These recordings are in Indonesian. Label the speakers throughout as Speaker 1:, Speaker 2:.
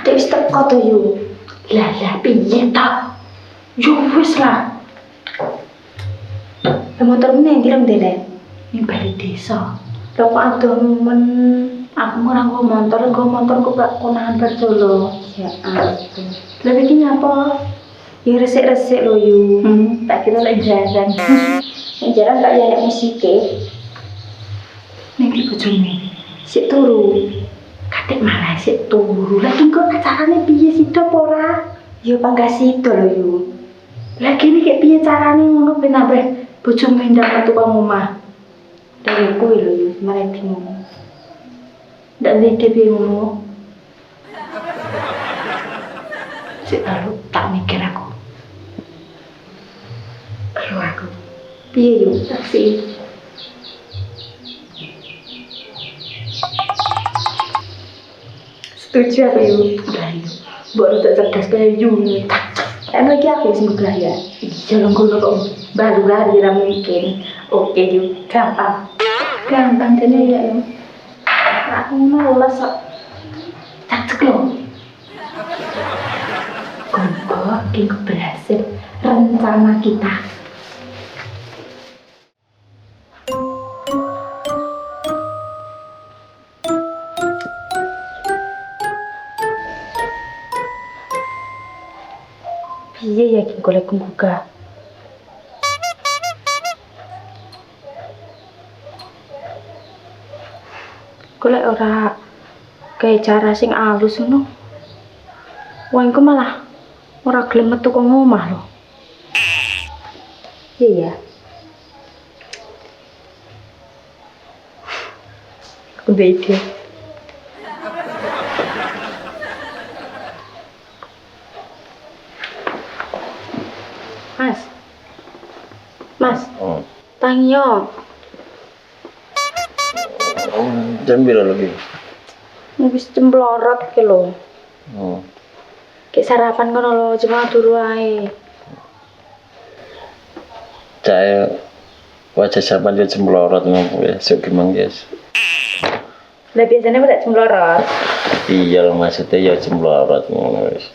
Speaker 1: Dek wis teko to yo. Lah piye ta? Yo wis lah. Motormu nang ndi rong Dek? Ning balik desa. Lho kok adoh men aku ora nggo motorku gak konahan Solo. Ya ampun. Lah iki nyapa? Ya resik-resik lho yu. Tak kira lek jaran. Nek jaran tak ya musike. Nek iki bojone sik turu. Kadek malah sik turu. Lah iki kok carane piye sida apa ora? Ya panggah sida lho yu. Lah kene kek piye carane ngono ben ambeh bojomu ndang metu kok omah. Dari kuwi lho yu, malah bingung. Ndak ndek bingung. Sik tahu tak mikir aku. Ayo aku. Piye yo taksi. Setuju aku yo. Baru tak cerdas kayak yu. Emang lagi aku sing gaya. Jalan kono kok baru lari ra mungkin. Oke yu, gampang. Gampang jane ya yo. Aku malas kok. Cacek lho. Kok iki berhasil rencana kita. Piye ya iki golek gugah? Golek ora kayak cara sing alus ngono. Wongku malah ora gelem metu kok ngomah lho. Iya ya. Aku udah ide. Mas. Tangyo.
Speaker 2: Jam berapa lagi?
Speaker 1: Wis cemplorot ki lho. Kayak sarapan kono lho, cuma turu ae.
Speaker 2: Cak wajah sampean yo cemplorot ngopo ya, sok gimang guys.
Speaker 1: Lah biasanya pada cemplorot.
Speaker 2: Iya lho maksudnya ya cemplorot ngono wis.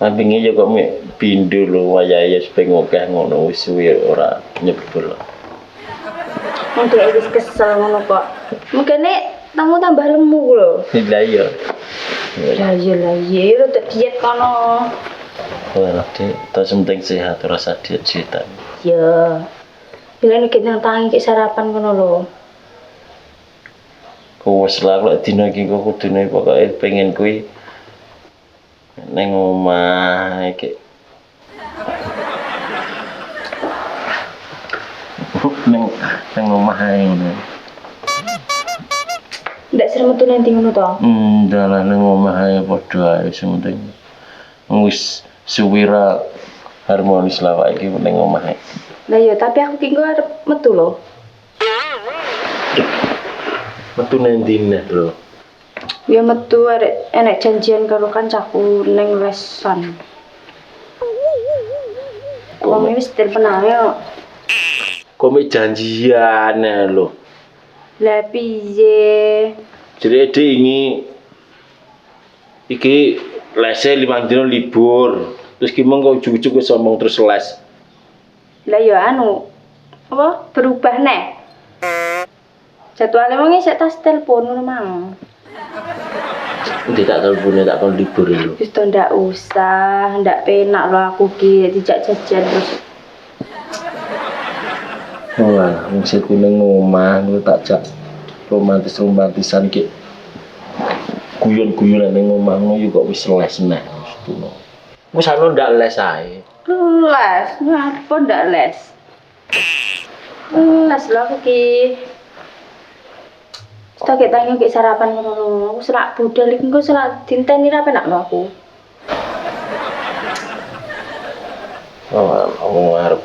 Speaker 2: Tapi ngi yo kok pindu lho wayahe sepeng akeh ngono wis suwe ora nyebul.
Speaker 1: Mungkin wis kesel ngono kok. Mungkin tamu tambah lemu lho.
Speaker 2: Lah iya.
Speaker 1: Lah iya, lu tak diet kono.
Speaker 2: Wah, terus penting sehat, rasa diet-dietan.
Speaker 1: Ya. Bila nek kita tangi ke sarapan kono lho.
Speaker 2: Ku wis lah lek dina iki kok kudune pokoke pengen kuwi ning omah iki. Neng omah ae ngono.
Speaker 1: Ndak serem metu nanti ngono to?
Speaker 2: Dalan nang omah ae padha ae sing penting. Wis suwira harmonis lah wae iki ning omah ae.
Speaker 1: Lah ya, tapi aku ki arep metu lho.
Speaker 2: Metu nang dine lho.
Speaker 1: Ya metu arek enek janjian karo kancaku ning lesan. Wong wis telepon ae.
Speaker 2: Kok janjian lho.
Speaker 1: Lah piye?
Speaker 2: Jadi iki lese 5 dina libur. Terus ki mong kok ujug-ujug wis omong terus les.
Speaker 1: Lah ya anu apa berubah neh. Jadwale wong isih tas telepon ngono mang.
Speaker 2: Nanti tak telepone tak kon libur lho.
Speaker 1: Wis to ndak usah, ndak penak lho aku ki dijak jajan terus.
Speaker 2: Wah, wong sik ning omah ngono tak jak romantisan ki. Guyon-guyonan ning omah ngono yo kok wis les neh wis tuno. Wis anu ndak les ae.
Speaker 1: Les, ngapa ndak les? Les lho aku ki. Tak tanya ke sarapan ngono. Aku selak budal iki engko selak dinteni ra penak lho aku.
Speaker 2: Oh, aku ngarep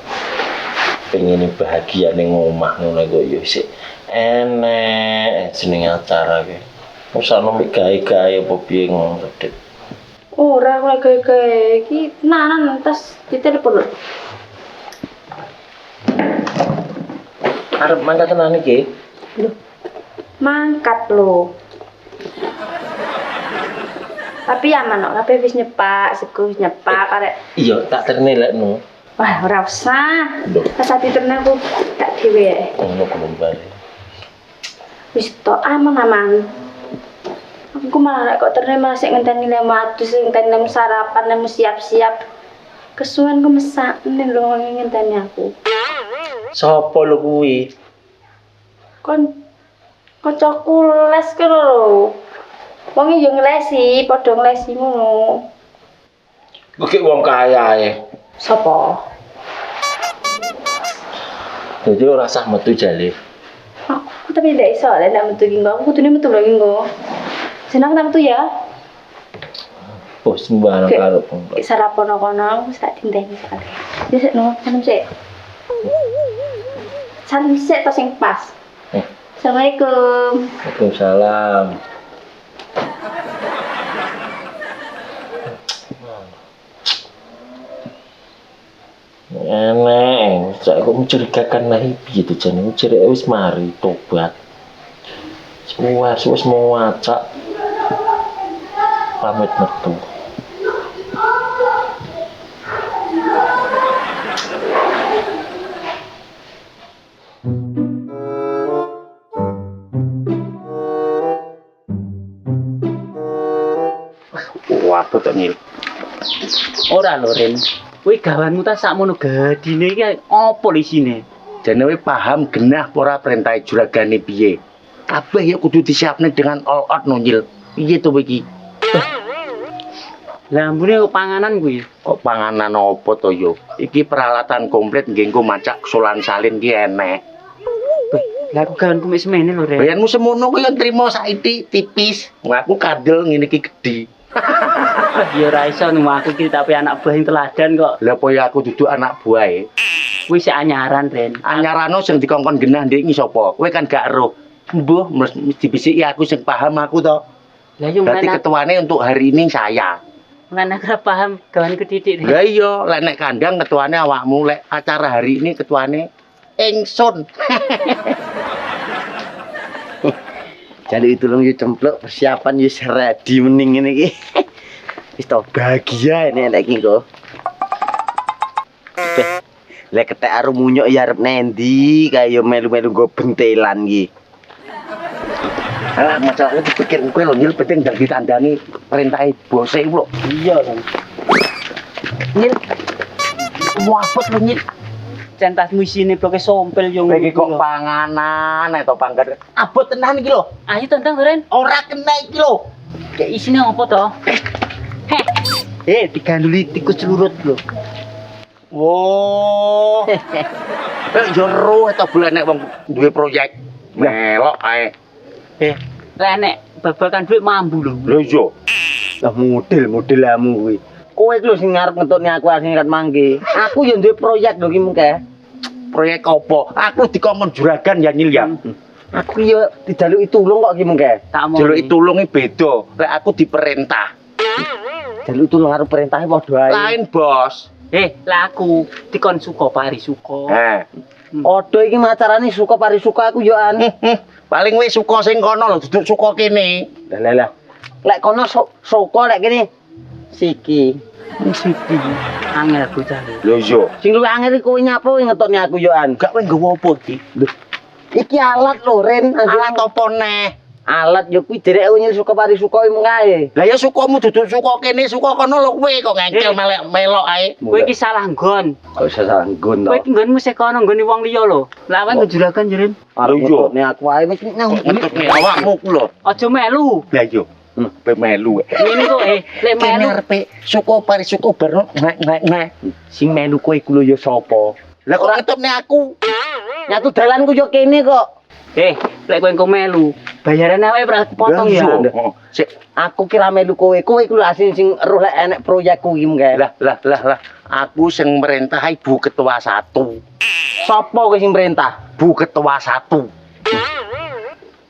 Speaker 2: pengen bahagia ning omah ngono kok yo sik enek jeneng acara ki. Wis ana mik gawe-gawe apa piye ngono Dik.
Speaker 1: Ora kok gawe-gawe iki nanan tas ditelepon lho.
Speaker 2: Arep mangkat tenan iki.
Speaker 1: Lho. Mangkat lho. Tapi aman kok, kabeh wis nyepak, sego wis nyepak arek.
Speaker 2: Iya, tak ternilekno.
Speaker 1: Wah, ora usah.
Speaker 2: Loh.
Speaker 1: Pas ati ternak aku tak dhewe ae.
Speaker 2: Ngono kembali.
Speaker 1: Wis tok aman-aman. Aku malah kok ternak malah sik ngenteni lemu atus, ngenteni lemu sarapan, lemu siap-siap. Kesuwen ku mesakne lho ngenteni aku.
Speaker 2: Sopo lho kuwi?
Speaker 1: Kancaku les ku lho. Wong yo nglesi, padha nglesi ngono.
Speaker 2: Kok wong kaya ae.
Speaker 1: Sopo?
Speaker 2: Jadi ora sah metu jale.
Speaker 1: Aku tapi ndak iso lek ndak metu ki aku kudune metu lho ki nggo. Senang tak metu ya.
Speaker 2: Bos sembarang karo
Speaker 1: Kayak sarapan kono aku tak dinteni sekali. Wis no, salam sik. Salam sik to sing pas. Assalamualaikum.
Speaker 2: Waalaikumsalam. Enek, saya kok mencurigakan lah gitu jane mencuri wis mari tobat. Wis mau wacak. Pamit metu. Waduh tak nyil.
Speaker 3: Ora lho Ren, kuwi gawanmu ta sakmono gedine iki apa isine?
Speaker 4: Jane kowe paham genah ora perintah juragane piye? Kabeh ya kudu disiapne dengan all out nonjil. Piye to iki?
Speaker 3: Lah ambune kok panganan kuwi.
Speaker 4: Kok panganan apa to yo? Iki peralatan komplit nggih masak solan salin ki enek.
Speaker 3: Lah aku gawanku mek semene lho Ren.
Speaker 4: Bayanmu semono kuwi yo trimo saiki tipis. Aku kadel ngene iki gedhi.
Speaker 3: Ya ora iso nemu aku iki tapi anak buah yang teladan kok.
Speaker 4: Lah apa ya aku duduk anak buahe?
Speaker 3: Kuwi sik anyaran Ren.
Speaker 4: Anyarano sing dikongkon genah ndek iki sapa? Kowe kan gak ero. Mbuh mesti bisiki aku sing paham aku to.
Speaker 3: Lah yo
Speaker 4: Berarti ketuane untuk hari ini saya.
Speaker 3: Mana ora paham gawanku titik.
Speaker 4: Lah iya, lek nek kandang ketuane awakmu, lek acara hari ini ketuane ingsun. Jadi itu lho yo cempluk persiapan wis ready mening ngene iki. Wis to bahagia ini nek iki kok. Lek ketek aru munyuk ya arep nendi kaya melu-melu nggo bentelan iki. Alah masalahnya dipikir kowe lho nyil penting ndang ditandangi perintahe bose lho.
Speaker 3: Iya Ren.
Speaker 4: Nyil. Muapet lho nyil.
Speaker 3: Centasmu isine bloke sompel yo
Speaker 4: Kowe iki kok panganan to pangkat. Abot tenan iki lho.
Speaker 3: Ayo tentang Ren.
Speaker 4: Ora kena iki lho.
Speaker 3: Kayak isine apa to?
Speaker 4: Diganduli tikus celurut lho. Wo. Yo ro to bulan nek wong duwe proyek. Melok ae.
Speaker 3: Lah nek babakan duit mambu lho.
Speaker 4: Lho iya. Lah model-modelamu kuwi. Kowe iki lho sing ngarep ngetutne aku sing kat mangke. Aku ya duwe proyek lho ki mengke. Proyek apa? Aku dikongkon juragan ya Nyil ya. Aku ya dijaluki tulung kok ki mengke. Jaluki tulung iki beda. Lek aku diperintah. Jaluki tulung karo perintahe padha ae. Lain, Bos.
Speaker 3: Lah aku dikon suka pari suka.
Speaker 4: Odo iki macarane suka pari suka aku yo an. Paling wis suka sing kono lho, duduk suka kene. Lah. Lek kono suka lek kene siki.
Speaker 3: Siki. Angel bocah.
Speaker 4: Lho iya. Sing luwih angel iki kowe nyapa ngetokne aku yo an. Gak kowe nggawa apa iki? Iki alat lho Ren. Alat apa neh? Alat yo kuwi derek nyil suka pari suka iki mengkae. Lah ya sukamu duduk suka kene, suka kono lho kowe kok ngengkel melok ae.
Speaker 3: Kowe iki salah nggon.
Speaker 4: Kok iso salah nggon to?
Speaker 3: Kowe iki nggonmu sik kono nggone wong liya lho. Lah awake njuragan jeren.
Speaker 4: Lho iya. Nek aku ae wis ngetutne awakmu ku lho.
Speaker 3: Aja melu.
Speaker 4: Lah iya. Pe melu.
Speaker 3: Ngene kok lek melu
Speaker 4: arepe suka pari suka bar nek. Sing melu kowe iku lho ya sapa? Lah kok ngetutne aku? Nyatu dalanku yo kene kok.
Speaker 3: Lek kowe engko melu, bayarane awake potong ya.
Speaker 4: Sik, aku kira melu kowe. Kowe iku lho asli sing eruh lek enek proyekku iki mengke. Lah. Aku sing merintah Ibu Ketua 1. Sapa kowe sing merintah? Bu Ketua 1.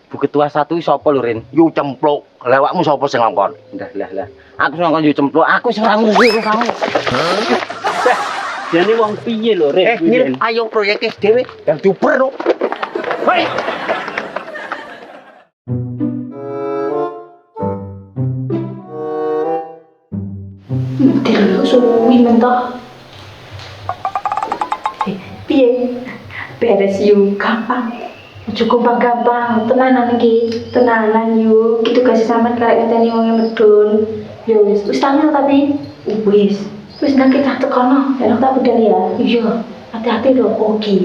Speaker 4: Bu Ketua 1 iki sapa lho, Rin? Yu cempluk. Lah awakmu sapa sing ngongkon? Lah. Aku sing ngongkon yu cempluk. Aku sing ora ngerti kamu.
Speaker 3: Jane wong piye lho, Rin?
Speaker 4: Ayo proyeke dhewe yang diuber no. Hei.
Speaker 1: Delok suwi mentok. Piye? Beres yuk, gampang. Cukup gampang, tenanan iki, tenanan yuk. Gitu kasih sampean karek ngenteni wong medun. Ya wis tangi tapi wis nak kita tekono, enak tak budal ya. Iya, hati-hati lho, oke.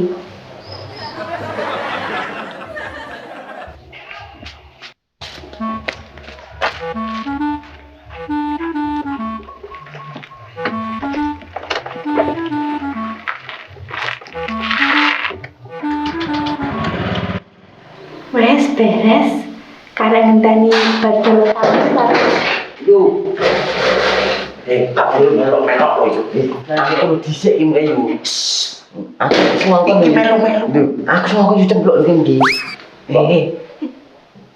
Speaker 1: Wes beres. Karek ngenteni badal sampean.
Speaker 4: Yo. Tak perlu melok-melok kok yo. Aku perlu dhisik iki mrene yo. Aku semua kok iki melok-melok. Aku semua kok yo cemplok iki.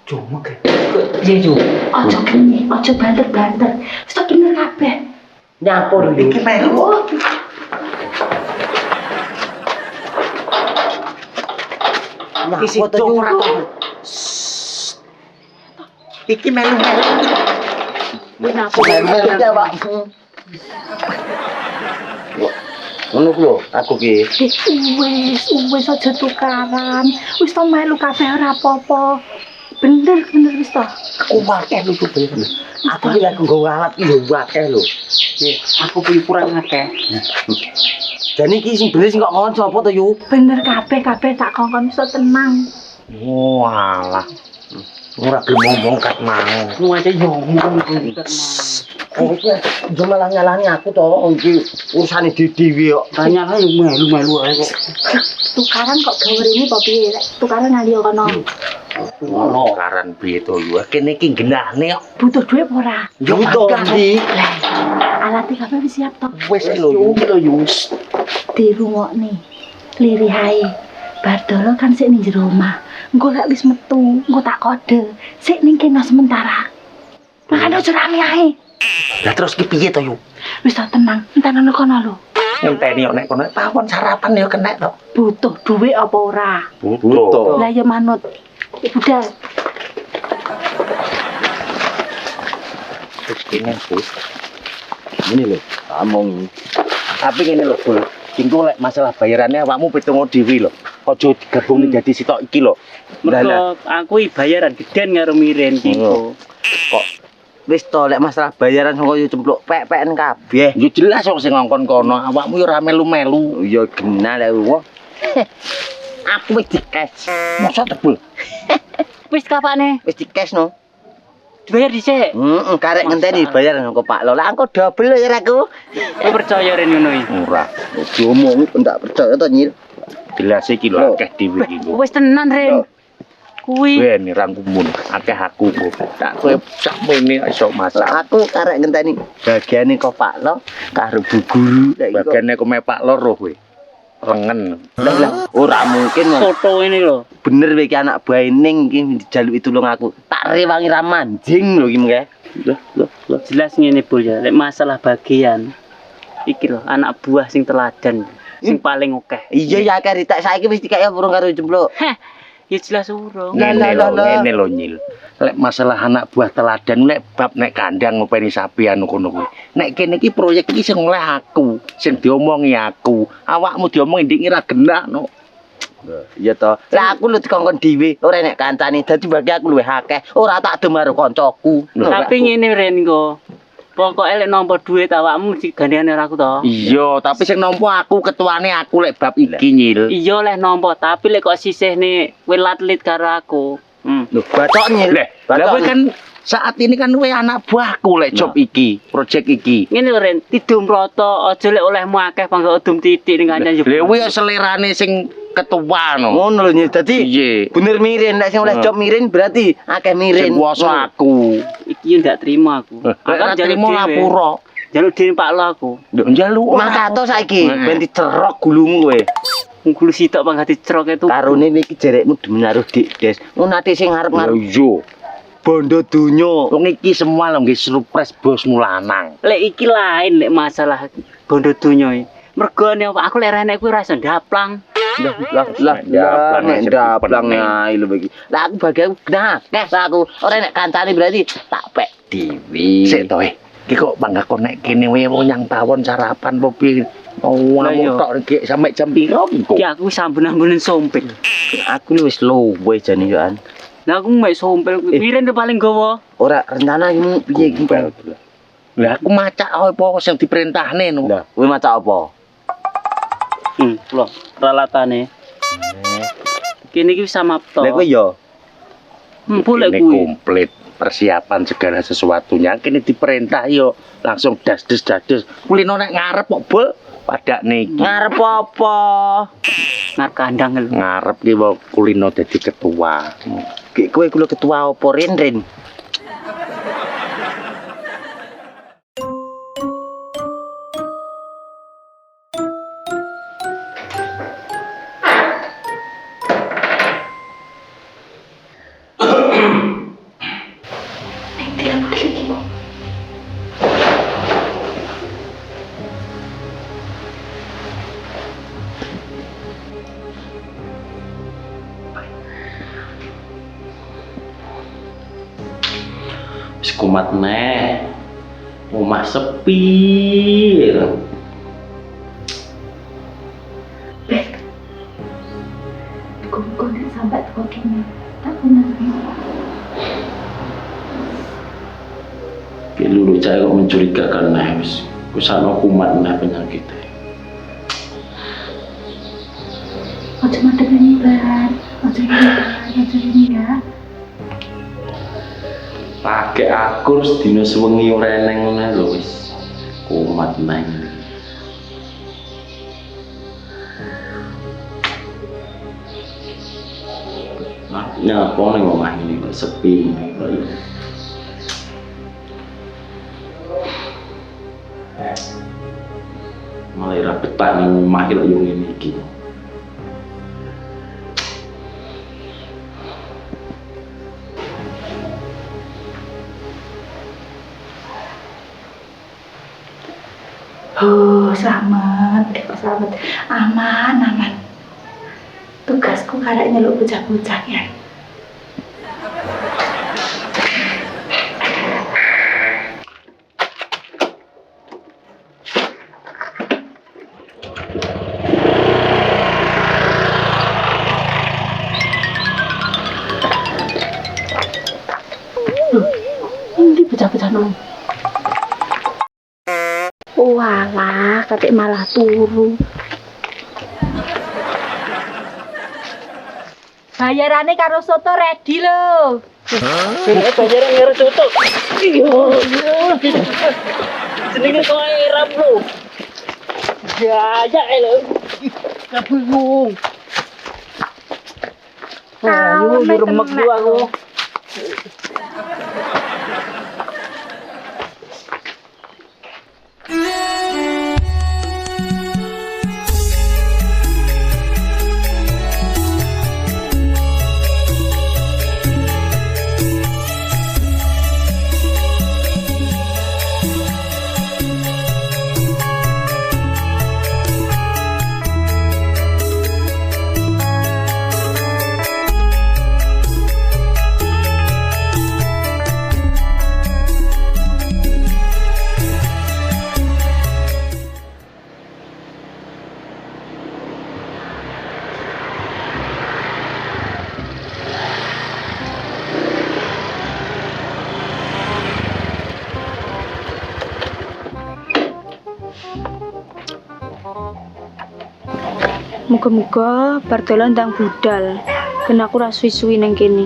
Speaker 4: Cuma ke. Iya yo.
Speaker 1: Ojo gini, ojo banter-banter. Wis tak bener kabeh.
Speaker 4: Nyapa lho iki melok. Isi ora kok. Iki melu-melu.
Speaker 1: Wis napa?
Speaker 4: Melu-melu ya, Pak. Ngono ku lho, aku ki.
Speaker 1: Wis aja tukaran. Wis to melu kabeh ora apa-apa. Bener wis to.
Speaker 4: Aku akeh lho bener. Aku ki lek nggo alat ki lho akeh lho.
Speaker 3: Aku punya kurang akeh.
Speaker 4: Jane iki sing bener sing kok ngomong sapa to yu?
Speaker 1: Bener kabeh tak kongkon iso tenang.
Speaker 4: Walah. Ora gelem ngomong kat mang.
Speaker 3: Lu aja ngomong
Speaker 4: Oh iki yo malah nyalani aku to iki urusane dhewe kok.
Speaker 3: tanya lah melu-melu ae kok.
Speaker 1: Tukaran kok gawe ini apa piye? Tukaran ngali yo kono.
Speaker 4: Ono karan piye to yu? Kene iki genahne kok.
Speaker 1: Butuh dhuwit apa ora?
Speaker 4: Yo butuh ndi?
Speaker 1: Alat kabeh wis siap to.
Speaker 4: Wis lho yu.
Speaker 1: Dirungokne. Lirih ae. Badolo kan sik ning jero omah. Engko lek wis metu, engko tak kode. Sik ning kene sementara. Makane aja rame ae.
Speaker 4: Lah terus ki piye to yu?
Speaker 1: Wis tak tenang, entar ana kono lho.
Speaker 4: Ngenteni kok nek kono pawon sarapan ya kenek to.
Speaker 1: Butuh dhuwit apa ora?
Speaker 4: Butuh.
Speaker 1: Lah ya manut. Budal.
Speaker 4: Terus kene Bu. Ini lho, omong. Tapi ngene lho, Bu. Engko lek masalah bayarannya awakmu pitung dhewe lho. Aja digabung dadi sitok iki lho.
Speaker 3: Mergo aku bayaran geden karo Miren kiko.
Speaker 4: Kok wis to lek masalah bayaran saka yo cempluk pek-peken kabeh. Yo jelas kok sing ngongkon kono, awakmu yo ora melu-melu. Ya genah lek wong. Aku wis di-cash. Mosok tebul.
Speaker 1: Wis kapane?
Speaker 4: Wis di-cash no.
Speaker 1: Dibayar dhisik.
Speaker 4: Karek ngenteni bayar karo Pak Lo. Lah engko double ya aku.
Speaker 3: Kowe percaya ren ngono iki?
Speaker 4: Ora. Diomongi pendak percaya to Nyil. Gelas iki lho akeh dhewe iki.
Speaker 1: Wis tenan Ren. Kuwi
Speaker 4: Wen rangkumun akeh aku kok. Tak kowe sakmene iso masak. Aku karek ngenteni bagiane kok Pak Lo karo Bu Guru. Bagiane kok Pak Lo roh kowe. Rengen. Lah ora mungkin
Speaker 3: foto ini lho.
Speaker 4: bener iki anak buah ning iki dijaluki tulung aku. Tak rewangi ra manjing lho iki mengke. Loh.
Speaker 3: Jelas ngene Bu ya, lek masalah bagian iki lho anak buah sing teladan, sing paling akeh.
Speaker 4: Iya ya akeh ritak saiki wis dikaya burung karo jempluk.
Speaker 3: Heh, ya jelas urung.
Speaker 4: Ngene lho Nyil. Lek masalah anak buah teladan nek bab nek kandang ngopeni sapi anu kono kuwi. Nek kene iki proyek iki sing oleh aku, sing diomongi aku. Awakmu diomongi ndik ora genah no. Iya to. Lah aku lu dikongkon dhewe, ora nek kancane dadi bagi aku luwih akeh. Ora tak dem karo kancaku.
Speaker 3: Tapi ngene Ren kok. Pokoke lek nampa dhuwit awakmu mesti gandengane karo aku to.
Speaker 4: Iya, tapi sing nampa aku ketuane aku lek bab iki Nyil.
Speaker 3: Iya lek nampa, tapi lek kok sisihne kowe latlit karo aku.
Speaker 4: Lho, bacok Nyil. Lah kowe kan saat ini kan kowe anak buahku lek job iki, project iki.
Speaker 3: Ngene lho Ren, tidum rata, aja lek olehmu akeh bangga udum titik ning kancan.
Speaker 4: Lha kuwi selerane sing ketua no. Ngono lho Nyil. Dadi bener Mirin nek sing oleh job Mirin berarti akeh Mirin. Sing kuwasa aku.
Speaker 3: Iki yo ndak trima aku.
Speaker 4: Aku trimo lapura.
Speaker 3: Jaluk dhewe Pak Lo aku.
Speaker 4: Nduk njaluk. Makato saiki ben dicerok gulumu kowe.
Speaker 3: Gulu sitok bangga dicerok itu.
Speaker 4: Karone iki jerekmu demen naruh dik des. Ngono ati sing ngarep-ngarep. Iya. Bondo donya. Wong iki semua lho nggih surprise bosmu lanang.
Speaker 3: Lek iki lain lek masalah bondo donya iki. Mergo nek aku lek renek kuwi ora iso ndaplang.
Speaker 4: Lah ndaplang ae lho iki. Lah aku bagi aku nah, aku ora nek kancane berarti tak pek dhewe. Sik to Ki kok bangga kok nek kene wae wong nyang tawon sarapan apa piye. Oh,
Speaker 3: Lah, iya.
Speaker 4: aku tok iki sampe jam piro engko?
Speaker 3: Ki aku wis ambun-ambunan sompil.
Speaker 4: Aku lu wis luwe jane yo an.
Speaker 3: Lah aku mek sompil piren to paling gawa.
Speaker 4: Ora rencana iki piye iki? Lah aku macak apa sing diperintahne no. Lah, kowe macak apa?
Speaker 3: Lho, ralatane. Kene iki wis samapta.
Speaker 4: Lah kowe yo.
Speaker 3: Boleh
Speaker 4: Ini
Speaker 3: kuwi.
Speaker 4: komplit persiapan segala sesuatunya. Kini diperintah yo langsung das. Kulino nek ngarep kok bol pada niki. Ngarep apa?
Speaker 3: Ngarep kandang lho.
Speaker 4: Ngarep ki wae kulino dadi ketua. Ki kowe kulo ketua apa Rin?
Speaker 2: Wis kumat neh. Omah sepi.
Speaker 1: Muga-muga nek sampai teko kene tak kenal.
Speaker 2: Ki lulu cah kok mencurigakan neh wis. Kusano kumat neh penyakitnya.
Speaker 1: Ojo madhep nyebar. Ojo ini ya.
Speaker 2: Pakai aku sedina sewengi ora eneng ngene lho wis. Kumat neh. Nyapa ning omah ini kok sepi kok. Mulai ra betah ning omah kok yo ngene iki.
Speaker 1: Selamat, selamat, aman. Tugasku karek nyeluk bocah-bocah ya. Ini bocah-bocah nong. Walah, katik malah turu. Bayarane karo soto ready lho.
Speaker 3: Bayaran karo soto. Iya. Jenenge kok eram lho. Jaya lho. Ya bingung. Ayo diremek dulu aku.
Speaker 1: Muga-muga bar dolan ndang budal. Ben aku ra suwi-suwi nang kene.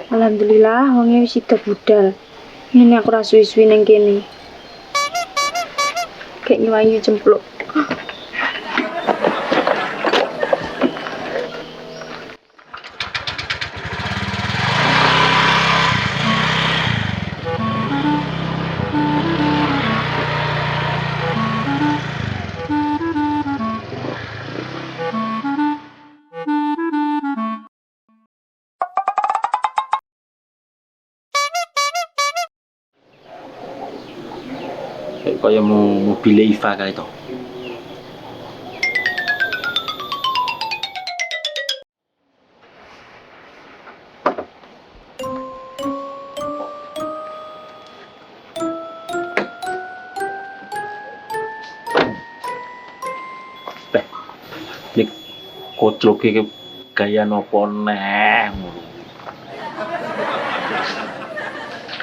Speaker 1: Alhamdulillah wonge wis sida budal. Ngene aku ra suwi-suwi nang kene. Kayak nyuwangi cempluk.
Speaker 2: Kayak kaya mobil Iva kae to. Nek koclok iki gaya nopo neh.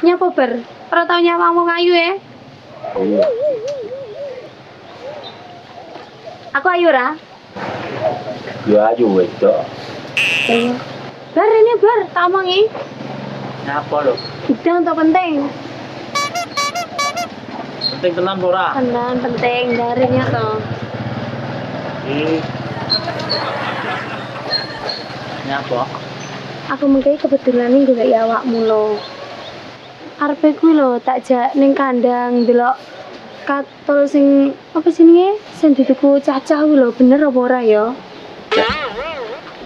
Speaker 5: Nyapa ber? Ora tau nyawamu ayu ya?
Speaker 2: Iya.
Speaker 5: Aku ayu ra?
Speaker 2: Ya ayo wedok.
Speaker 5: Iya. Bar ini bar, tak omongi.
Speaker 3: Nyapa lho?
Speaker 5: Udah untuk penting.
Speaker 3: Penting tenan apa ora?
Speaker 5: Tenan penting darinya toh.
Speaker 3: Nyapa?
Speaker 5: Aku mengkai kebetulan nih gue ya awakmu lo. Arepe kuwi lho tak jak ning kandang delok katol sing apa jenenge? Sing dituku cacah kuwi lho, bener apa ora ya?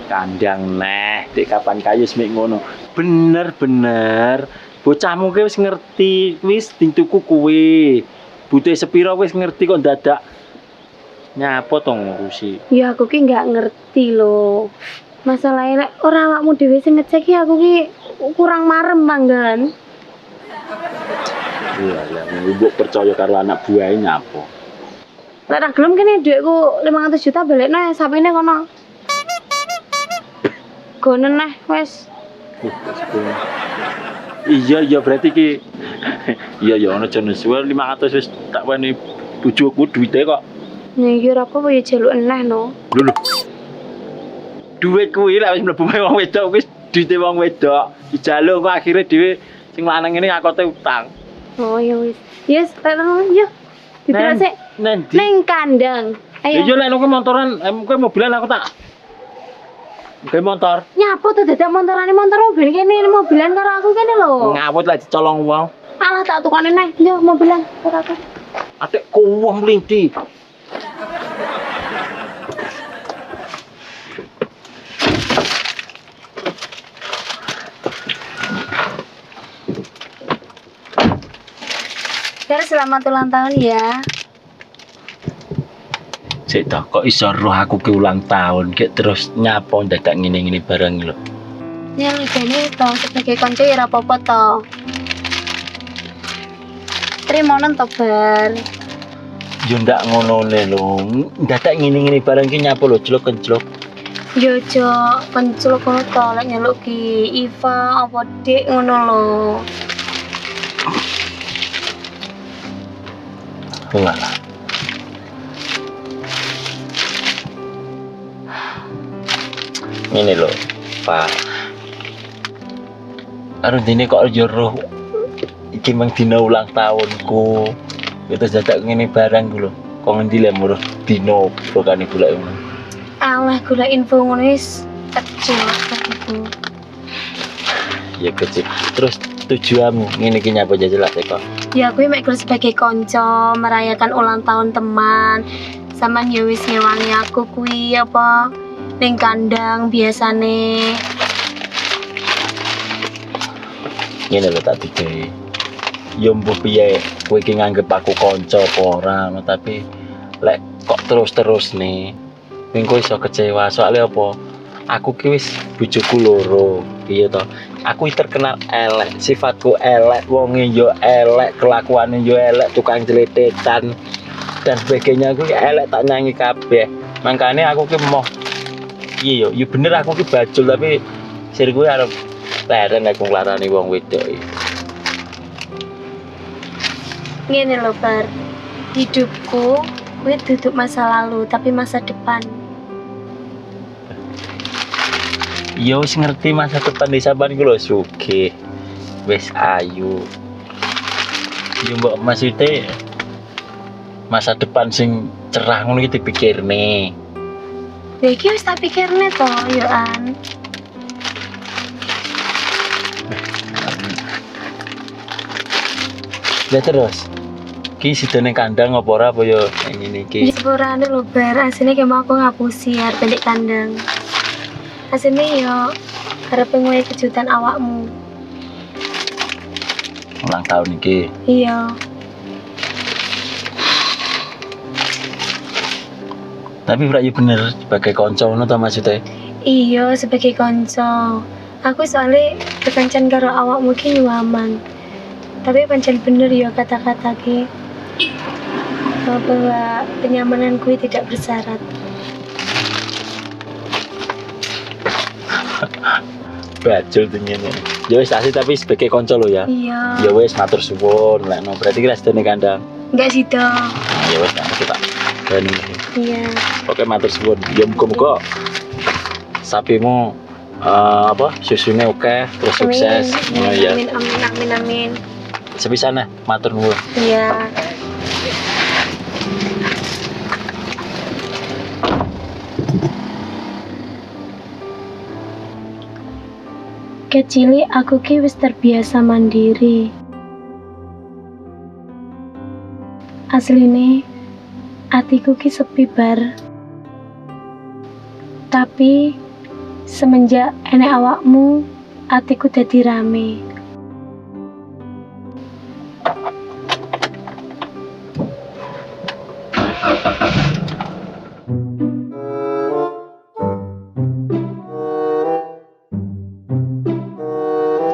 Speaker 2: Kandang neh, dek kapan kayu semik ngono. Bener. Bocahmu ki wis ngerti, wis dituku kuwi. Butuh sepira wis ngerti kok dadak. Nyapa to ngurusi?
Speaker 5: Ya aku ki nggak ngerti lho. Masalahnya lek ora awakmu dhewe sing ngecek ya aku ki kurang marem manggan.
Speaker 2: Iya, mbok percaya karo anak buahe nyapa.
Speaker 5: Lek ra gelem kene dhuwitku 500 juta balekno sapine kono. Gonen neh wis.
Speaker 2: Iya berarti ki iya ana jane suwe 500 wis tak wani bojoku duwite kok.
Speaker 5: Nek iki ora apa ya jaluk eneh no.
Speaker 2: Lho. Duit kuwi lek wis mlebu wong wedok wis duwite wong wedok. Dijaluk kok akhire dhewe sing lanang ini ngakote utang.
Speaker 5: Oh ya wis. Yes, tak ngono ya. Diterus sik
Speaker 2: Nendi?
Speaker 5: ning kandang.
Speaker 2: Ya
Speaker 5: Ayo.
Speaker 2: yo lek kowe montoran, kowe mobilan aku tak. Kowe motor.
Speaker 5: Nyapu tuh dadak montorane motor mobil kene mobilan karo aku kene lho.
Speaker 2: Ngawut lek dicolong wong.
Speaker 5: Alah tak tukane neh, yo mobilan karo aku.
Speaker 2: Adekku wong mlinthi.
Speaker 5: Ber selamat ulang tahun ya.
Speaker 2: Sik ta kok iso roh aku ke ulang tahun kek terus nyapa dadak ngene-ngene barang lho.
Speaker 5: Ya ini toh sebagai konco ya apa-apa toh. Terima non toh bar.
Speaker 2: Yo ndak ngonone lho. Dadak ngene-ngene barang ki nyapa lho jelok-kenjlok.
Speaker 5: Yo jo penceluk ngono toh lek nyeluk ki Iva apa Dik ngono lho.
Speaker 2: Walah. Ini lho, Pak. Aduh, ini kok yo roh. Iki mang dina ulang tahunku. Kita dadak ngene barang ku lho. Kok ngendi le muruh dino bukan iku lek ngono.
Speaker 5: Alah gula info ngono wis kecil aku.
Speaker 2: Ya kecil. Terus tujuanmu ngene iki nyapa jelas kok.
Speaker 5: Ya aku mek sebagai konco merayakan ulang tahun teman. Sama ya wis ngewangi aku kuwi apa ning kandang biasane.
Speaker 2: Ngene lho tak digawe. Ya mbuh piye kowe iki nganggep aku kanca apa ora ngono tapi lek kok terus-terus nih minggu iso kecewa soalnya apa aku ki wis bojoku loro iya toh aku terkenal elek sifatku elek wonge yo elek kelakuane yo elek tukang jeletetan dan sebagainya aku ki elek tak nyanyi kabeh makanya aku ki mau iya yo bener aku ki bajul tapi sir gue arep leren aku nglarani wong wedok iki
Speaker 5: Ngene lho Bar, hidupku kuwi duduk masa lalu tapi masa depan.
Speaker 2: ya wis ngerti masa depan di sampean ku lho sugih wis ayu ya mbok maksudnya masa depan sing cerah ngono iki dipikirne
Speaker 5: Ya iki wis tak pikirne to, yo an.
Speaker 2: Ya terus ki sidone kandang apa ora apa ya ngene iki
Speaker 5: Sepurane lho Bar, asine ki mau aku ngapusi arep balik kandang. Asine yo arep ngono kejutan awakmu.
Speaker 2: ulang tahun iki
Speaker 5: Iya.
Speaker 2: Tapi ora yo bener sebagai kanca ngono ta maksudnya.
Speaker 5: Iya, sebagai konco. Aku soalnya kekancan karo awakmu ki aman. Tapi pancen bener ya kata-kata ki. Bahwa kenyamanan gue tidak bersyarat.
Speaker 2: Bajul tuh ngene. Ya wis asih tapi sebagai kanca lo ya.
Speaker 5: Iya.
Speaker 2: Ya wis matur suwun lek no berarti ki restone kandang.
Speaker 5: Enggak sih dong.
Speaker 2: Nah, ya wis tak kita. Bani.
Speaker 5: Iya.
Speaker 2: Oke matur suwun. Ya muga-muga sapimu apa susunya oke terus sukses ngono ya.
Speaker 5: Amin, amin, amin, amin.
Speaker 2: Sebisane matur nuwun.
Speaker 5: Iya. Kecili aku ki wis terbiasa mandiri. Asline atiku ki sepi bar. Tapi semenjak enek awakmu, atiku dadi rame.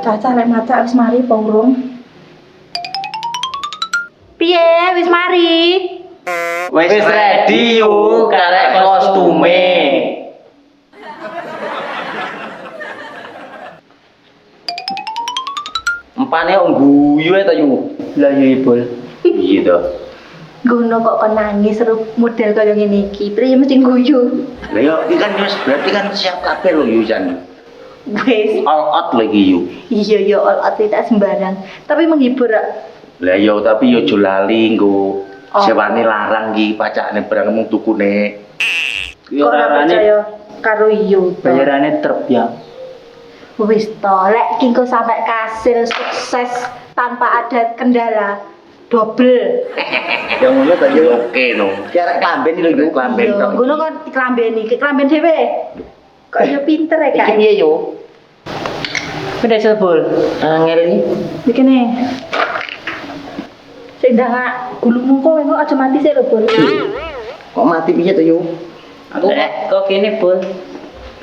Speaker 1: Caca lek maca wis mari apa urung? Piye wis mari?
Speaker 4: Wis ready yuk karek kostume. Empane kok guyu ta yuk.
Speaker 3: Lah iya Bol.
Speaker 4: Iya to.
Speaker 1: Gono kok kon nangis seru model kaya ngene iki. Priye mesti guyu.
Speaker 4: Lah yo iki kan wis berarti kan siap kabeh lho yuk Jan.
Speaker 1: Wis.
Speaker 4: All out lagi yuk.
Speaker 1: Iya ya all out tak sembarang. Tapi menghibur kok.
Speaker 4: Lah yo tapi yo aja lali nggo
Speaker 1: Oh.
Speaker 4: sewane larang iki pacakne barang mung tukune.
Speaker 3: Yo
Speaker 1: Kok ora percaya karo iyo.
Speaker 3: bayarane trep ya.
Speaker 1: Wis to, lek ki engko sampe kasil sukses tanpa ada kendala double.
Speaker 4: Ya ngono ta yo oke no. Karek klamben lho yuk klamben
Speaker 1: Iya,
Speaker 4: tok.
Speaker 1: ngono kon klambeni, klamben dhewe. Kok yo pinter ya
Speaker 4: Iki
Speaker 1: Kak.
Speaker 4: piye yo?
Speaker 3: Udah sebol.
Speaker 4: Angel iki.
Speaker 1: Bikine. Sing ndang gulumu kok engko aja mati sik lho, Bol.
Speaker 4: Kok mati piye to yo? Aku
Speaker 3: Kok kene Bol.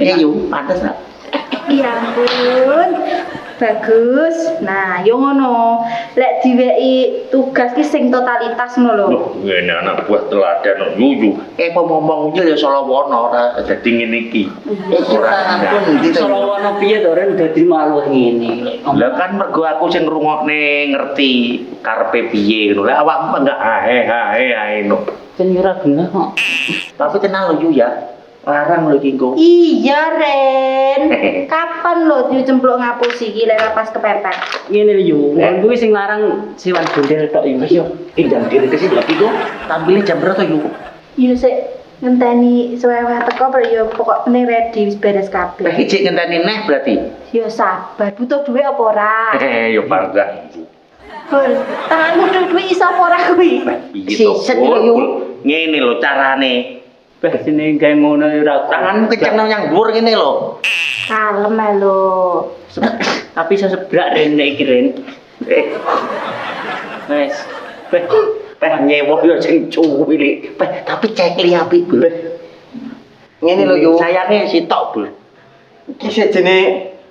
Speaker 4: piye yo? Pantes ra?
Speaker 1: Ya ampun. Bagus. Nah, yo ngono. Lek diweki tugas ki sing totalitas ngono lho.
Speaker 4: Loh, ngene anak buah teladan yuyu. Ngomong yo Solowono ora dadi ngene iki. Ora ampun ndi to.
Speaker 3: Solowono piye to Ren dadi malu ngene.
Speaker 4: Lah kan mergo aku sing ngrungokne ngerti karepe piye ngono. Lah awakmu enggak ae no.
Speaker 3: Kan ora genah kok.
Speaker 4: Tapi tenang lho Yu ya. Larang lho iki engko.
Speaker 1: Iya, Ren. Kapan lo dicempluk ngapus iki lek pas kepepet?
Speaker 3: Ngene lho yo. Wong kuwi sing larang siwan gondel tok yo.
Speaker 4: Yo, indang diri ke sini lagi kok. Tampilnya jam berapa Yu?
Speaker 1: Iya sik ngenteni seweweh teko bar yo pokok penting ready wis beres kabeh.
Speaker 4: Lah iki ngenteni neh berarti.
Speaker 1: Yo sabar, butuh duit apa ora?
Speaker 4: Yo bangga.
Speaker 1: Bol, tanganmu duit iso apa ora kuwi?
Speaker 4: Siset lho Yu. Ngene lho carane.
Speaker 3: Beh sini gawe ngono ora
Speaker 4: Tanganmu kenceng nang yang dhuwur ngene lho.
Speaker 1: Kalem ae lho.
Speaker 3: tapi iso sebrak Ren nek iki Ren. Wes. Beh
Speaker 4: Nyewo yo sing cuwili. Tapi cekli apik, Bul. Ngene lho Yu. Sayange sitok, Bul.
Speaker 6: Iki sejene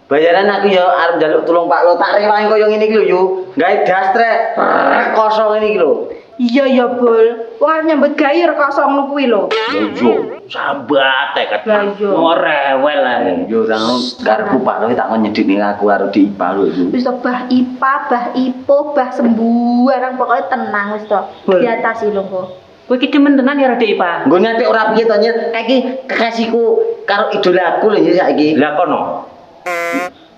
Speaker 6: bayaran aku ya arep njaluk tulung Pak Lo tak rewangi koyo ngene iki lho Yu. Gawe dastre kosong ngene iki lho.
Speaker 1: Iya ya, Bol. Wong arep nyambut gawe ora kosong ngono kuwi lho.
Speaker 4: Yo, sambat kat.
Speaker 1: Lah iya.
Speaker 3: rewel lah.
Speaker 6: Yo ora ngono karepku Pak Lo tak nyedhikne aku karo di IPA lho Yu.
Speaker 1: Wis to bah IPA, bah IPO, bah sembarang pokoknya tenang wis to.
Speaker 3: Bol.
Speaker 1: Diatasi lho kok.
Speaker 3: Kowe iki demen tenan ya Dik Pak.
Speaker 6: Nggone nek ora piye to Nyet, iki kekasihku karo idolaku lho ya saiki.
Speaker 4: Lah kono.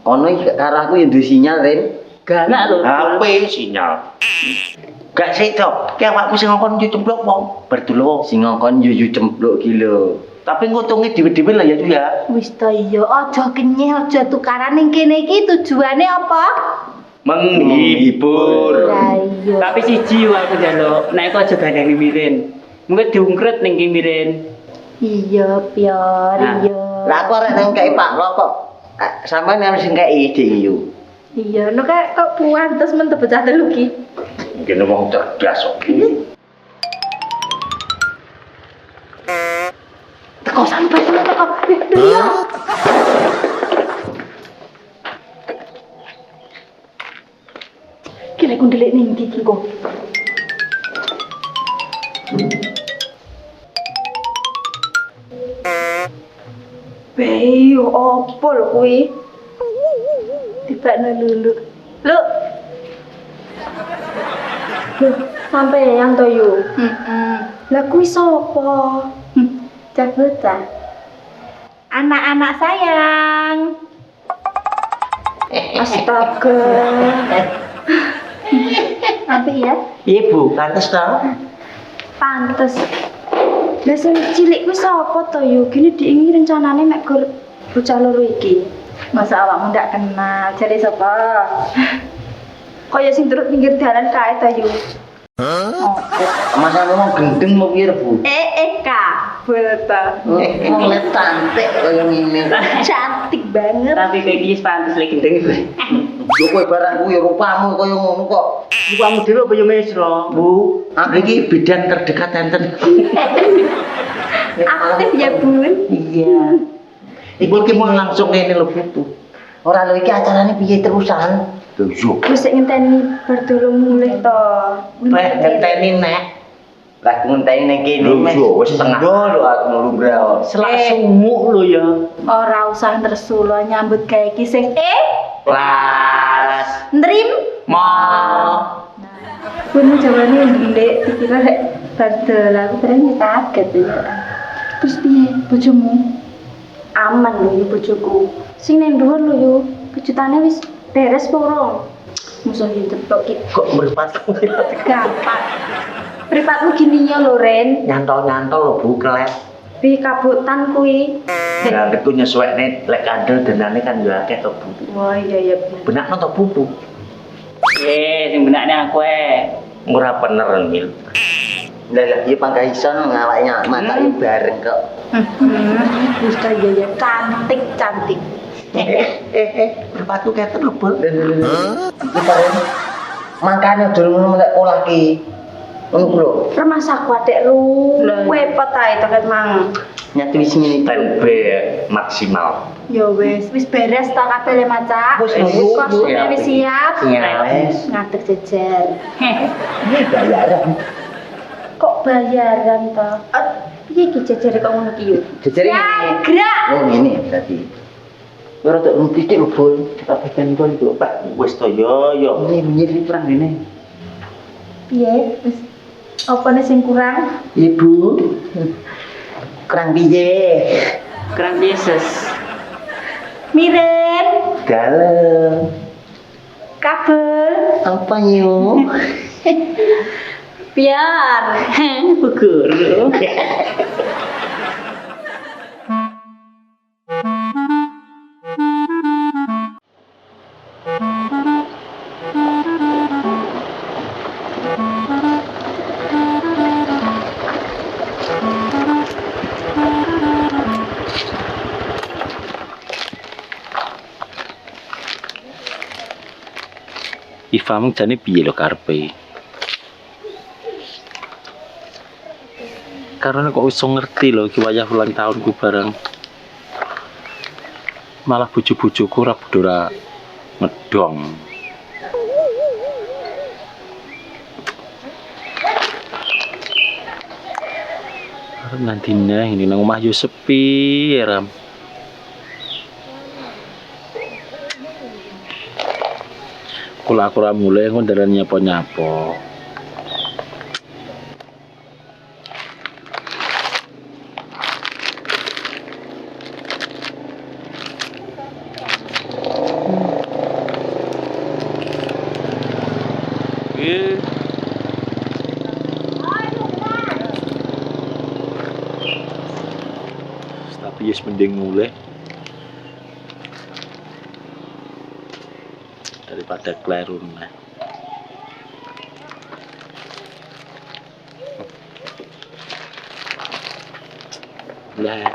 Speaker 6: Ono iki karo aku ya duwe sinyal Ren.
Speaker 3: Galak lho.
Speaker 4: HP sinyal. Gak sik to. Ki awakmu sing ngongkon yo cempluk wong berdulu.
Speaker 6: Sing ngongkon yuyu cempluk iki lho.
Speaker 4: Tapi ngutunge dhewe-dhewe lah ya Yu ya.
Speaker 1: Wis to iya, aja kenyeh, aja tukaran ning kene iki tujuane apa?
Speaker 4: Menghibur.
Speaker 1: Lah iya.
Speaker 3: Tapi siji yo aku njaluk, nek kok aja gandeng mirin. Mungkin diungkret ning mirin.
Speaker 1: Iya, Pior,
Speaker 3: Nah.
Speaker 1: iya.
Speaker 6: Lah aku arek nang kei Pak Lo kok sampean yang sing kei ide Yu.
Speaker 1: Iya, no kayak kok puantes men tebecah telu ki.
Speaker 4: Mungkin wong cerdas kok.
Speaker 1: sampe batu teko. Iya. Kira ku ndelik ning ndi iki kok. Beyo opo lho kuwi? Tibakno lulu. Lho. Lho, sampeyan to yo. Lah kuwi sapa? Cah bocah. Anak-anak sayang. Astaga. Apa ya?
Speaker 4: Iya Bu, pantes toh?
Speaker 1: Pantes. Lah sing cilik kuwi sapa to yo? Gini diingi rencanane mek gur bocah loro iki. Masa awakmu ndak kenal, jare sapa? Kaya sing turut pinggir dalan kae to yo.
Speaker 6: Masa ngomong gendeng mau piye Bu?
Speaker 1: Kabel to.
Speaker 6: Ngeliat cantik kaya ngene.
Speaker 1: Cantik banget.
Speaker 3: Tapi kayak gini pantes lagi gendeng.
Speaker 6: Yo kowe barangku ya rupamu kaya ngono kok.
Speaker 3: Rupamu dhewe apa yo mesra?
Speaker 6: Bu, aku iki bidan terdekat enten.
Speaker 1: Aktif ya, Bun.
Speaker 6: Iya. Ibu ki mau langsung ngene lho Bu. Ora lho iki acarane piye terusan? Lho yo.
Speaker 1: Wis ngenteni berdolo mulih to.
Speaker 6: Ngenteni nek. Lah ngenteni ning kene mes. Wis tengah lho aku nglumbrah.
Speaker 3: Selak sumuk lho ya.
Speaker 1: Ora usah nresu lo nyambut gawe iki sing
Speaker 6: Kelas.
Speaker 1: ndrim.
Speaker 6: Mau.
Speaker 1: Bun jawane ndek dikira rek berdol aku ternyata kaget ya. Terus piye bojomu? Aman lho yo bojoku. Sing ning dhuwur lho yo. Kejutane wis beres apa urung? Musuh cepet ki.
Speaker 6: Kok mripat?
Speaker 1: Gampang. Pripatmu gini ya lho Ren.
Speaker 6: Nyantol-nyantol lho Bu keles.
Speaker 1: Pi kabutan kuwi.
Speaker 6: Lah aku nyesuekne lek kandel denane kan yo akeh to Bu.
Speaker 1: Wah iya Bu.
Speaker 6: Benakno to Bu.
Speaker 3: Sing benakne aku
Speaker 6: Ora bener Mil. Lah iki pangka iso ngawaknya matake bareng kok.
Speaker 1: Wis ta ya cantik.
Speaker 6: Berpatu ketek lho, Bol. Iki parene. Mangkane aja ngono nek olah ki. Ngono ku lho.
Speaker 1: Remasak adek ru. Wepet ae to ket mang.
Speaker 6: Nyatu wis ngene tempe maksimal.
Speaker 1: Ya wis beres ta kabeh le macak.
Speaker 6: Wis nunggu.
Speaker 1: Kosnya wis siap.
Speaker 6: Wis.
Speaker 1: Ngadeg jejer.
Speaker 6: Ini bayaran.
Speaker 1: Kok bayaran to? Piye iki jejere kok ngono ki yo?
Speaker 6: Jejere
Speaker 1: Ya, gerak.
Speaker 6: Oh ngene berarti. Ora tak titik lho, Bol. Tak bagian kon iku, Pak. Wis to yo. Ini kurang rene.
Speaker 1: Piye? Wis opone sing kurang?
Speaker 6: Ibu. Kurang piye?
Speaker 3: Kurang Yesus.
Speaker 1: Miren,
Speaker 6: Dalem.
Speaker 1: kabel,
Speaker 6: Apa yo?
Speaker 1: biar.
Speaker 3: Bu Guru.
Speaker 2: Ifamu jane piye lho karepe? Karena kok iso ngerti lho iki wayah ulang tahunku bareng. Malah bojo-bojoku ora bedora ngedong. Arep nanti ini nang omah yo sepi, Ram. Kula aku ora mulai ngondalan nyapa-nyapa. Tapi yes mending mulai daripada keliru nah. Lah.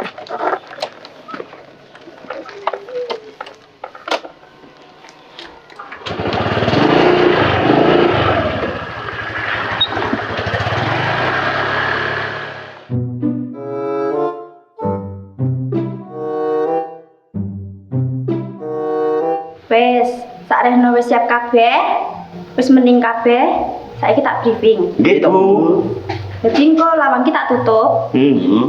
Speaker 1: rehno wis siap kabeh. Wis mending kabeh. Saiki tak briefing.
Speaker 4: Nggih, Bu.
Speaker 1: Jadi engko lawang ki tak tutup.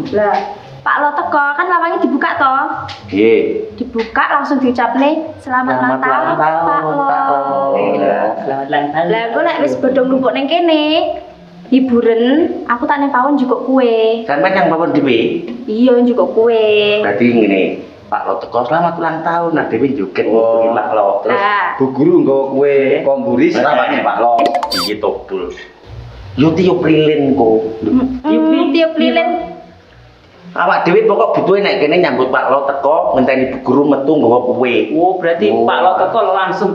Speaker 1: Lah, Pak Lo teko kan lawangnya dibuka toh.
Speaker 4: Nggih.
Speaker 1: Dibuka langsung diucapne selamat ulang tahun Pak Lo.
Speaker 3: Selamat ulang tahun.
Speaker 1: Lah engko nek wis bodong numpuk ning kene, hiburan aku tak ning pawon njukuk kue.
Speaker 4: Sampeyan yang pawon dhewe.
Speaker 1: Iya njukuk kue.
Speaker 4: Berarti ngene, Pak Lo teko selamat ulang tahun, nah dhewe njoget ngubungi Pak Lo. Terus
Speaker 1: Ah.
Speaker 6: Bu guru nggawa kue komburi serawane Pak Lo.
Speaker 4: iki tobul. Yo tiup lilin kok.
Speaker 1: Tiup lilin.
Speaker 4: Awak dhewe pokok butuhe nek kene nyambut Pak Lo teko ngenteni Bu guru metu nggawa kue.
Speaker 3: Oh, berarti Pak Lo teko langsung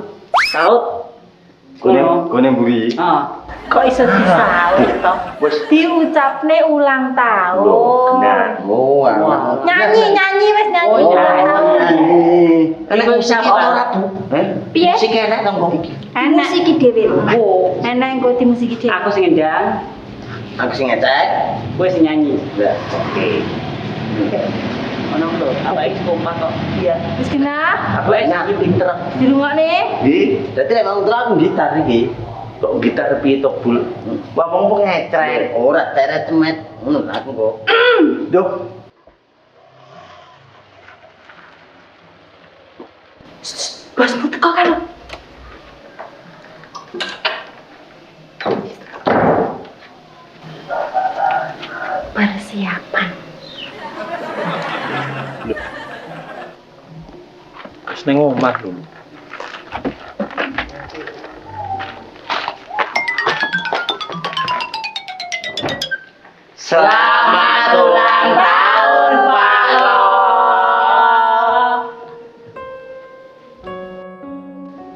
Speaker 3: saut.
Speaker 6: Kone mburi.
Speaker 1: Kok iso disaut toh?
Speaker 4: Wis
Speaker 1: Diucapne ulang tahun.
Speaker 4: benar.
Speaker 6: Oh, alah.
Speaker 1: Nyanyi wis nyanyi.
Speaker 3: Oh,
Speaker 1: ulang tahun.
Speaker 4: Enak musik ora Bu?
Speaker 1: Piye?
Speaker 4: Musik enak dong kok iki.
Speaker 1: Enak iki dhewe.
Speaker 3: Oh,
Speaker 1: Enak engko di musik dhewe.
Speaker 3: aku sing ngendang,
Speaker 4: Aku sing ngecek.
Speaker 3: kowe sing nyanyi.
Speaker 4: Lah, oke.
Speaker 3: Ono lho, apa iki kompak kok. Iya.
Speaker 1: Wis genah.
Speaker 4: Aku enak pinter.
Speaker 1: Dirungokne.
Speaker 6: Nggih, dadi nek mau terus aku gitar iki.
Speaker 4: Kok gitar piye tobul? Wah mong ngecrek.
Speaker 6: Ora teret cemet. Ngono aku kok.
Speaker 4: Duh,
Speaker 1: Bosmu teko kan. Persiapan.
Speaker 2: Wis ning omah lho.
Speaker 4: selamat ulang tahun Pak Lo.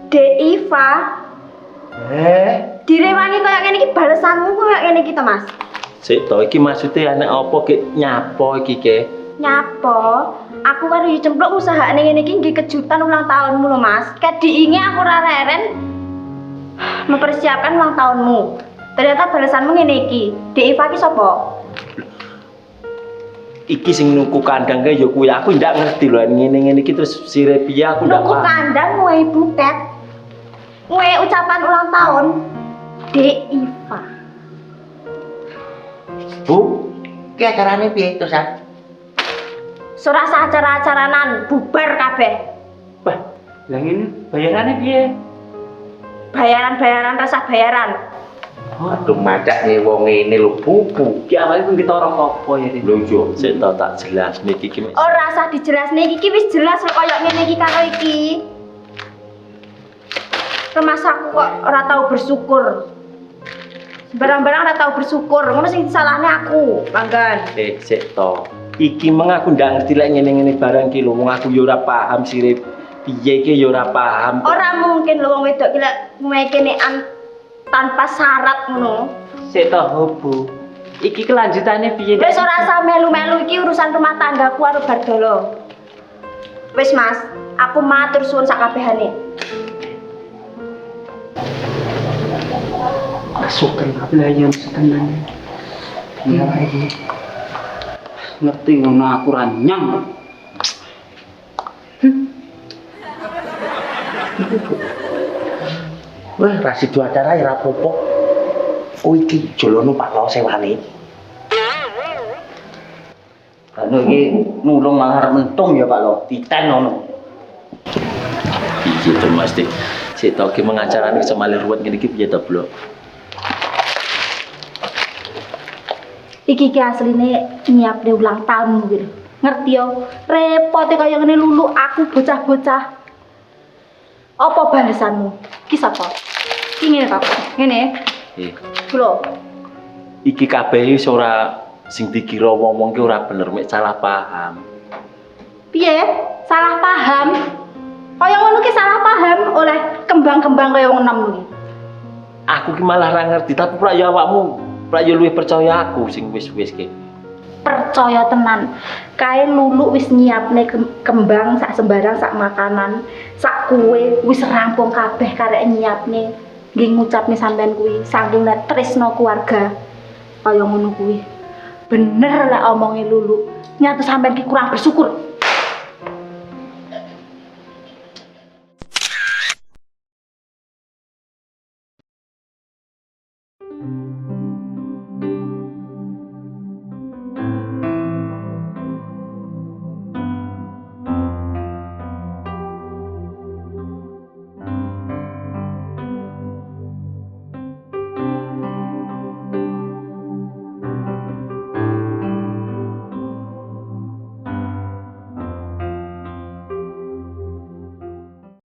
Speaker 1: Dek Iva, direwangi koyo ngene iki balesanmu koyo ngene iki to, Mas.
Speaker 2: Sik to iki maksude anak apa ki nyapo iki ke?
Speaker 1: Nyapo? Aku karo yo cempluk usahane ngene iki nggih kejutan ulang tahunmu lho, Mas. Ket diinge aku ora reren mempersiapkan ulang tahunmu. Ternyata balasanmu ngene iki. Dek Iva ki sapa?
Speaker 2: Iki sing nuku kandang ke ya kuwi aku ndak ngerti lho ngene-ngene iki terus sire piye aku ndak
Speaker 1: Nuku
Speaker 2: paham.
Speaker 1: kandang ngoe buket. Ngoe ucapan ulang tahun. Dek Iva.
Speaker 4: Bu, ki acarane piye terus?
Speaker 1: Ora sah acara-acaranan, bubar kabeh.
Speaker 3: Wah, lah ngene bayarane piye?
Speaker 1: Bayaran-bayaran rasa bayaran.
Speaker 4: Aduh macake wong ngene lho Bu.
Speaker 3: Ki awake ku ditara apa ya iki?
Speaker 4: Lho yo.
Speaker 2: Sik to tak jelas niki iki.
Speaker 1: Ora usah dijelasne iki wis jelas lho koyo ngene iki karo iki. Kemas aku kok ora tau bersyukur. Barang-barang ora tau bersyukur, ngono sing salahne aku, Manggan.
Speaker 2: Sik to. Iki meng aku ndak ngerti lek ngene-ngene barang ki lho wong aku ya ora paham sire piye ki ya ora paham.
Speaker 1: Ora mungkin lho wong wedok ki lek mekenean tanpa syarat ngono.
Speaker 3: Sik to, Bu. Iki kelanjutane piye?
Speaker 1: Wis ora usah melu-melu iki urusan rumah tanggaku karo Bardolo. Wis Mas, aku matur suwun sakabehane.
Speaker 3: Masukan belayan setenan. Iya iki. Ngerti ngono aku ra nyang.
Speaker 4: Wah, rasidu acara ya rapopo. Oh iki jolono Pak Lo sewane.
Speaker 6: Anu iki nulung malah arep mentung ya Pak Lo. Titen ngono.
Speaker 2: Iki to mesti. Sik to ki mengacarane semale ruwet ngene iki piye to, Blok?
Speaker 1: Iki ki asline nyiapne ulang tahunmu gitu. Ngerti yo? Repote kaya ngene lulu aku bocah-bocah. Apa balesanmu? Ki sapa? Ki ngene ta? Ngene. Lho,
Speaker 2: Iki kabeh wis ora sing dikira wong-wong ki ora bener mek salah paham.
Speaker 1: piye? Salah paham. Kaya ngono ki salah paham oleh kembang-kembang kaya wong enom kuwi.
Speaker 2: Aku ki malah ra ngerti tapi prak ya awakmu, prak ya luwih percaya aku sing wis-wis ki.
Speaker 1: Percaya tenan. Kae lulu wis nyiapne kembang sak sembarang sak makanan, sak kue wis rampung kabeh karek nyiapne. Nggih ngucapne sampean kuwi saking tresno keluarga. Kaya ngono kuwi. Bener lah omonge lulu. Nyata sampean ki kurang bersyukur.